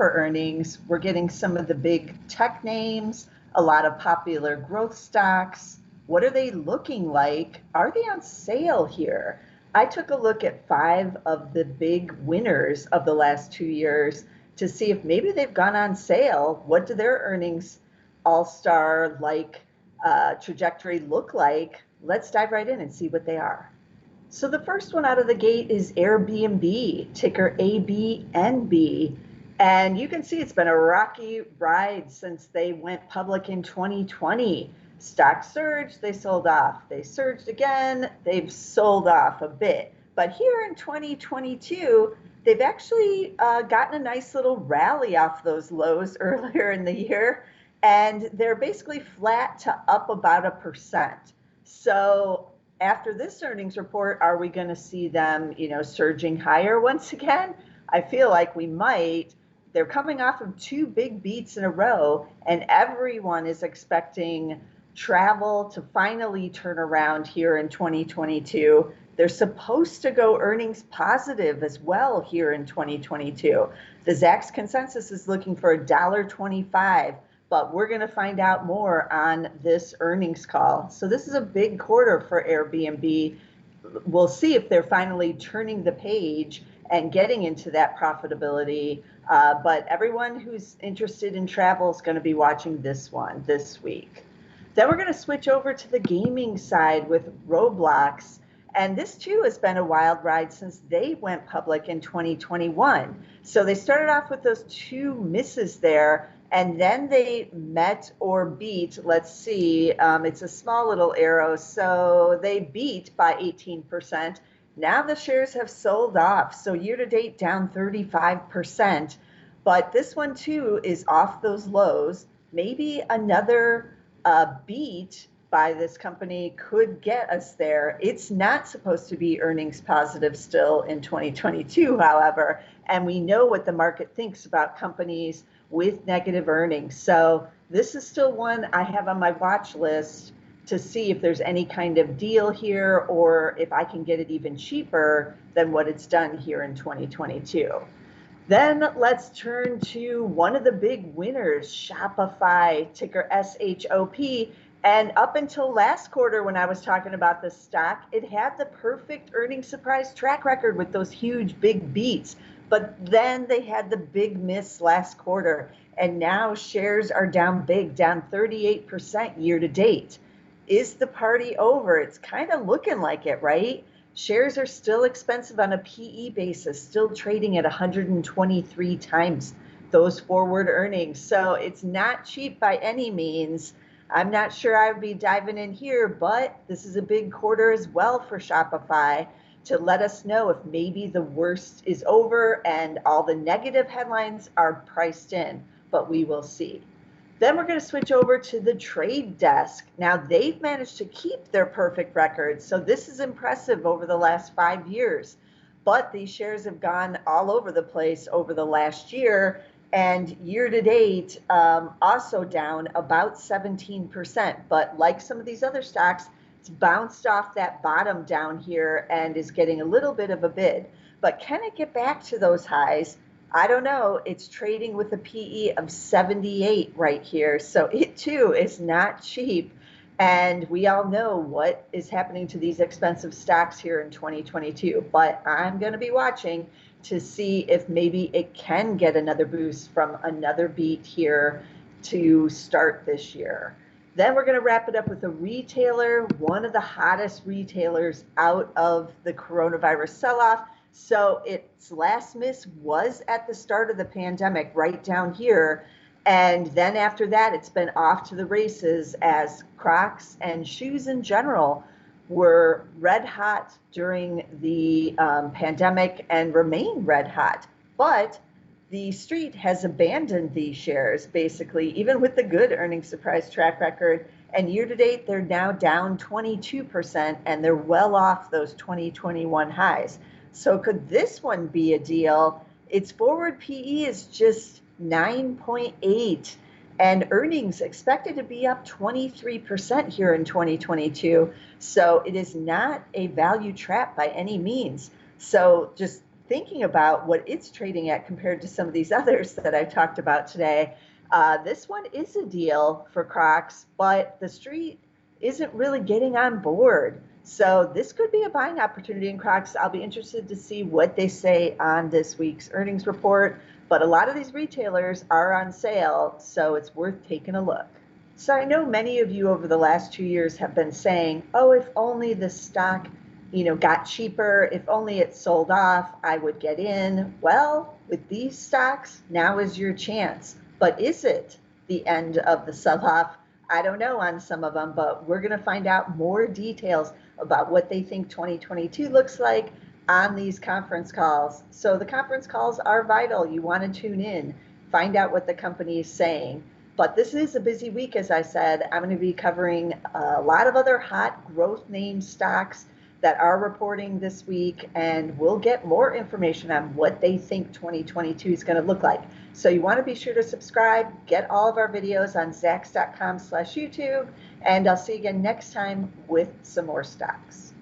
for earnings, we're getting some of the big tech names, a lot of popular growth stocks. What are they looking like? Are they on sale here? I took a look at 5 of the big winners of the last 2 years to see if maybe they've gone on sale. What do their earnings all-star like trajectory look like? Let's dive right in and see what they are. So the first one out of the gate is Airbnb, ticker ABNB. And you can see it's been a rocky ride since they went public in 2020. Stock surged, they sold off. They surged again, they've sold off a bit. But here in 2022, they've actually gotten a nice little rally off those lows earlier in the year. And they're basically flat to up about 1%. So after this earnings report, are we going to see them, surging higher once again? I feel like we might. They're coming off of 2 big beats in a row, and everyone is expecting travel to finally turn around here in 2022. They're supposed to go earnings positive as well here in 2022. The Zacks consensus is looking for $1.25. But we're going to find out more on this earnings call. So this is a big quarter for Airbnb. We'll see if they're finally turning the page and getting into that profitability. But everyone who's interested in travel is going to be watching this one this week. Then we're going to switch over to the gaming side with Roblox. And this too has been a wild ride since they went public in 2021. So they started off with those 2 misses there. And then they met or beat, let's see, it's a small little arrow, so they beat by 18%. Now the shares have sold off, so year to date down 35%. But this one too is off those lows. Maybe another beat by this company could get us there. It's not supposed to be earnings positive still in 2022, however, and we know what the market thinks about companies with negative earnings. So this is still one I have on my watch list to see if there's any kind of deal here or if I can get it even cheaper than what it's done here in 2022. Then let's turn to one of the big winners, Shopify, ticker SHOP. And up until last quarter, when I was talking about this stock, it had the perfect earnings surprise track record with those huge big beats. But then they had the big miss last quarter. And now shares are down big, down 38% year to date. Is the party over? It's kind of looking like it, right? Shares are still expensive on a PE basis, still trading at 123 times those forward earnings. So it's not cheap by any means. I'm not sure I would be diving in here, but this is a big quarter as well for Shopify to let us know if maybe the worst is over and all the negative headlines are priced in, but we will see. Then we're going to switch over to the trade desk. Now they've managed to keep their perfect record, so this is impressive over the last 5 years. But these shares have gone all over the place over the last year, and year to date also down about 17%. But like some of these other stocks, it's bounced off that bottom down here and is getting a little bit of a bid. But can it get back to those highs? I don't know. It's trading with a PE of 78 right here. So it too is not cheap. And we all know what is happening to these expensive stocks here in 2022. But I'm going to be watching to see if maybe it can get another boost from another beat here to start this year. Then we're going to wrap it up with a retailer, one of the hottest retailers out of the coronavirus sell-off. So its last miss was at the start of the pandemic, right down here. And then after that, it's been off to the races as Crocs and shoes in general were red hot during the pandemic and remain red hot. But the street has abandoned these shares, basically, even with the good earnings surprise track record. And year to date, they're now down 22%, and they're well off those 2021 highs. So could this one be a deal? Its forward PE is just 9.8, and earnings expected to be up 23% here in 2022. So it is not a value trap by any means. So just thinking about what it's trading at compared to some of these others that I talked about today, this one is a deal for Crocs, but the street isn't really getting on board. So this could be a buying opportunity in Crocs. I'll be interested to see what they say on this week's earnings report, but a lot of these retailers are on sale, so it's worth taking a look. So I know many of you over the last 2 years have been saying, oh, if only the stock, got cheaper, if only it sold off, I would get in. Well, with these stocks, now is your chance. But is it the end of the sell-off? I don't know on some of them, but we're going to find out more details about what they think 2022 looks like on these conference calls. So the conference calls are vital. You want to tune in, find out what the company is saying. But this is a busy week, as I said. I'm going to be covering a lot of other hot growth name stocks that are reporting this week, and we'll get more information on what they think 2022 is going to look like. So you want to be sure to subscribe, get all of our videos on zacks.com/YouTube, and I'll see you again next time with some more stocks.